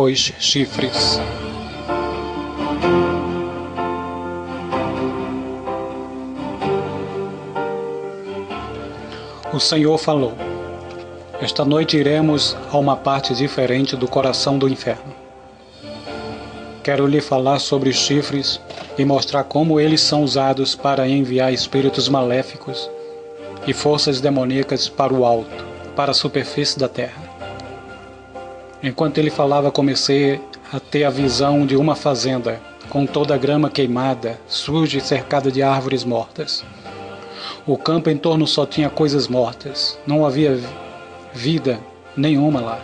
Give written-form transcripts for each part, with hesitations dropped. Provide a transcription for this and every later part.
os chifres. O Senhor falou: esta noite iremos a uma parte diferente do coração do inferno. Quero lhe falar sobre os chifres e mostrar como eles são usados para enviar espíritos maléficos e forças demoníacas para o alto, para a superfície da terra. Enquanto ele falava, comecei a ter a visão de uma fazenda, com toda a grama queimada, suja e cercada de árvores mortas. O campo em torno só tinha coisas mortas, não havia vida nenhuma lá.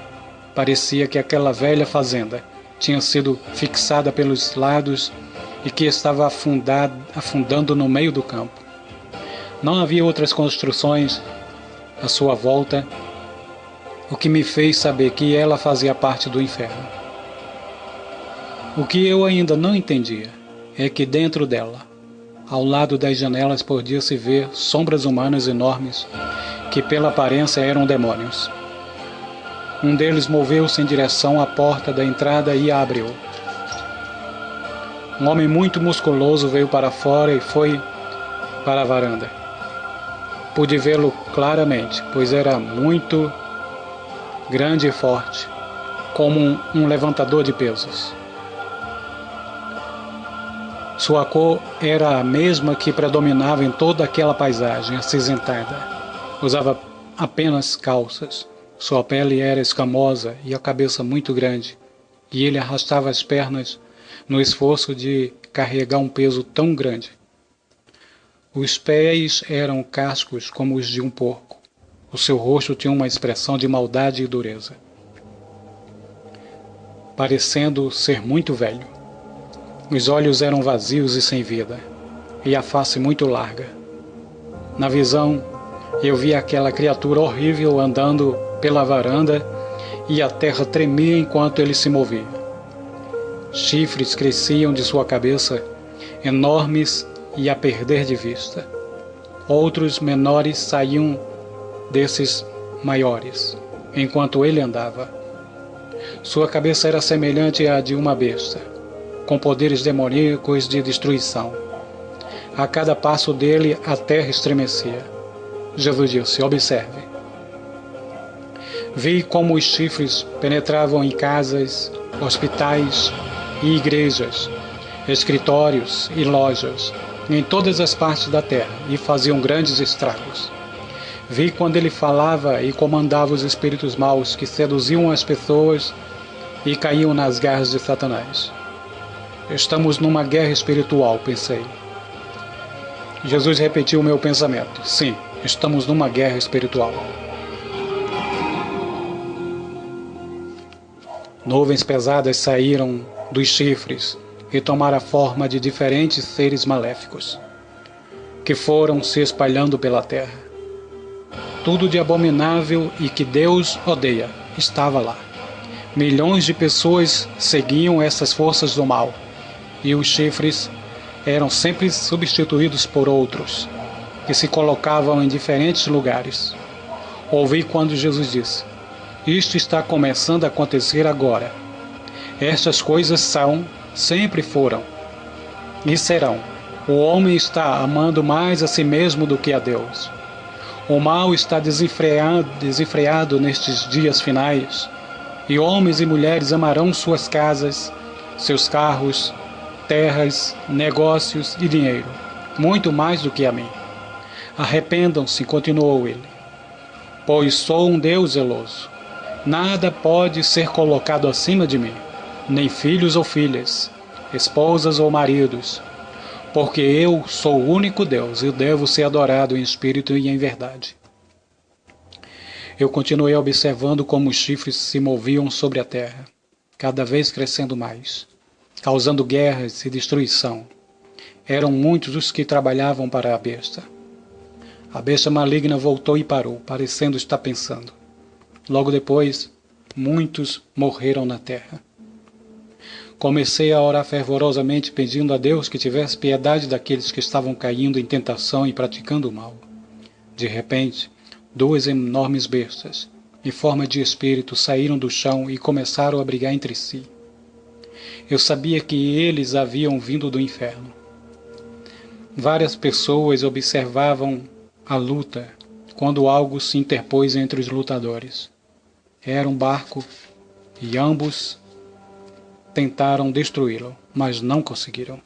Parecia que aquela velha fazenda tinha sido fixada pelos lados e que estava afundando no meio do campo. Não havia outras construções à sua volta, o que me fez saber que ela fazia parte do inferno. O que eu ainda não entendia é que dentro dela, ao lado das janelas, podia-se ver sombras humanas enormes que pela aparência eram demônios. Um deles moveu-se em direção à porta da entrada e a abriu. Um homem muito musculoso veio para fora e foi para a varanda. Pude vê-lo claramente, pois era muito grande e forte, como um levantador de pesos. Sua cor era a mesma que predominava em toda aquela paisagem acinzentada. Usava apenas calças. Sua pele era escamosa e a cabeça muito grande, e ele arrastava as pernas no esforço de carregar um peso tão grande. Os pés eram cascos como os de um porco. O seu rosto tinha uma expressão de maldade e dureza, parecendo ser muito velho. Os olhos eram vazios e sem vida, e a face muito larga. Na visão, eu vi aquela criatura horrível andando pela varanda e a terra tremia enquanto ele se movia. Chifres cresciam de sua cabeça, enormes e a perder de vista. Outros menores saíam desses maiores, enquanto ele andava. Sua cabeça era semelhante à de uma besta, com poderes demoníacos de destruição. A cada passo dele, a terra estremecia. Jesus disse: observe. Vi como os chifres penetravam em casas, hospitais e igrejas, escritórios e lojas, em todas as partes da terra, e faziam grandes estragos. Vi quando ele falava e comandava os espíritos maus que seduziam as pessoas e caíam nas garras de Satanás. Estamos numa guerra espiritual, pensei. Jesus repetiu o meu pensamento. Sim, estamos numa guerra espiritual. Nuvens pesadas saíram dos chifres e tomaram a forma de diferentes seres maléficos, que foram se espalhando pela terra. Tudo de abominável e que Deus odeia estava lá. Milhões de pessoas seguiam essas forças do mal, e os chifres eram sempre substituídos por outros, que se colocavam em diferentes lugares. Ouvi quando Jesus disse: isto está começando a acontecer agora. Estas coisas são, sempre foram e serão. O homem está amando mais a si mesmo do que a Deus. O mal está desenfreado nestes dias finais, e homens e mulheres amarão suas casas, seus carros, terras, negócios e dinheiro, muito mais do que a mim. Arrependam-se, continuou ele, pois sou um Deus zeloso. Nada pode ser colocado acima de mim, nem filhos ou filhas, esposas ou maridos, porque eu sou o único Deus e devo ser adorado em espírito e em verdade. Eu continuei observando como os chifres se moviam sobre a terra, cada vez crescendo mais, causando guerras e destruição. Eram muitos os que trabalhavam para a besta. A besta maligna voltou e parou, parecendo estar pensando. Logo depois, muitos morreram na terra. Comecei a orar fervorosamente, pedindo a Deus que tivesse piedade daqueles que estavam caindo em tentação e praticando o mal. De repente, duas enormes bestas, em forma de espírito, saíram do chão e começaram a brigar entre si. Eu sabia que eles haviam vindo do inferno. Várias pessoas observavam a luta quando algo se interpôs entre os lutadores. Era um barco e ambos tentaram destruí-lo, mas não conseguiram.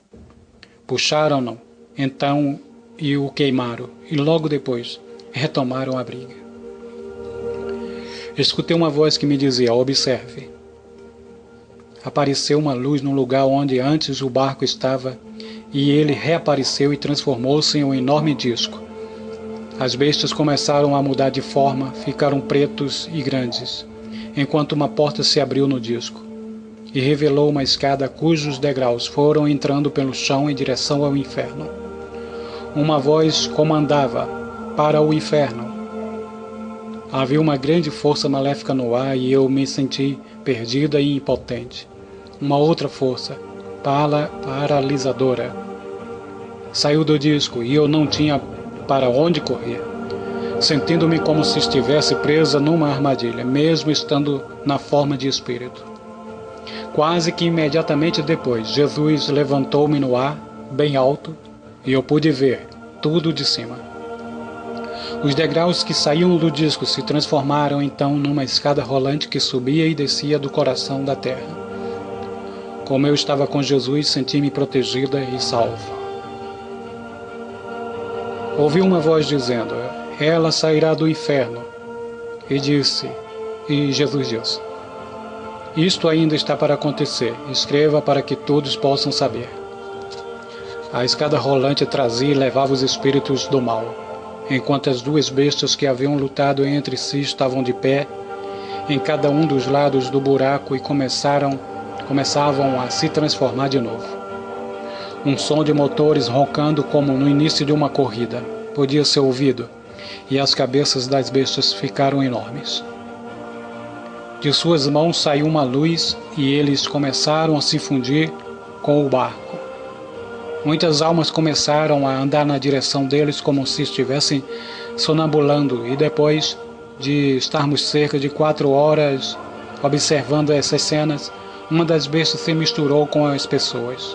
Puxaram-no, então, e o queimaram, e logo depois retomaram a briga. Escutei uma voz que me dizia: observe. Apareceu uma luz no lugar onde antes o barco estava, e ele reapareceu e transformou-se em um enorme disco. As bestas começaram a mudar de forma, ficaram pretos e grandes, enquanto uma porta se abriu no disco, e revelou uma escada cujos degraus foram entrando pelo chão em direção ao inferno. Uma voz comandava: para o inferno. Havia uma grande força maléfica no ar e eu me senti perdida e impotente. Uma outra força, paralisadora, saiu do disco e eu não tinha para onde correr, sentindo-me como se estivesse presa numa armadilha, mesmo estando na forma de espírito. Quase que imediatamente depois, Jesus levantou-me no ar, bem alto, e eu pude ver tudo de cima. Os degraus que saíam do disco se transformaram então numa escada rolante que subia e descia do coração da terra. Como eu estava com Jesus, senti-me protegida e salva. Ouvi uma voz dizendo: ela sairá do inferno. E Jesus disse: isto ainda está para acontecer, escreva para que todos possam saber. A escada rolante trazia e levava os espíritos do mal, enquanto as duas bestas que haviam lutado entre si estavam de pé em cada um dos lados do buraco e começavam a se transformar de novo. Um som de motores roncando como no início de uma corrida podia ser ouvido, e as cabeças das bestas ficaram enormes. De suas mãos saiu uma luz e eles começaram a se fundir com o barco. Muitas almas começaram a andar na direção deles como se estivessem sonambulando, e depois de estarmos cerca de 4 horas observando essas cenas, uma das bestas se misturou com as pessoas.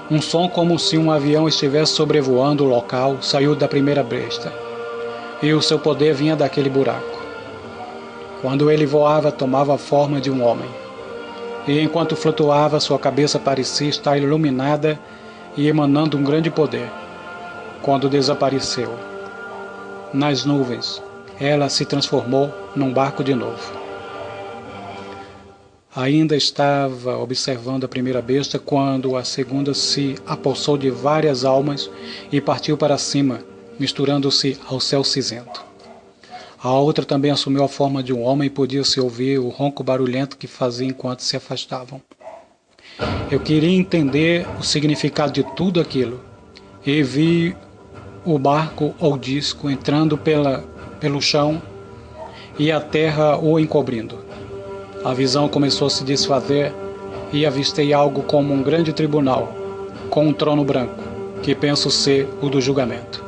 Um som como se um avião estivesse sobrevoando o local saiu da primeira besta, e o seu poder vinha daquele buraco. Quando ele voava, tomava a forma de um homem. E enquanto flutuava, sua cabeça parecia estar iluminada e emanando um grande poder. Quando desapareceu nas nuvens, ela se transformou num barco de novo. Ainda estava observando a primeira besta quando a segunda se apossou de várias almas e partiu para cima, misturando-se ao céu cinzento. A outra também assumiu a forma de um homem e podia-se ouvir o ronco barulhento que fazia enquanto se afastavam. Eu queria entender o significado de tudo aquilo e vi o barco ou disco entrando pelo chão e a terra o encobrindo. A visão começou a se desfazer e avistei algo como um grande tribunal com um trono branco, que penso ser o do julgamento.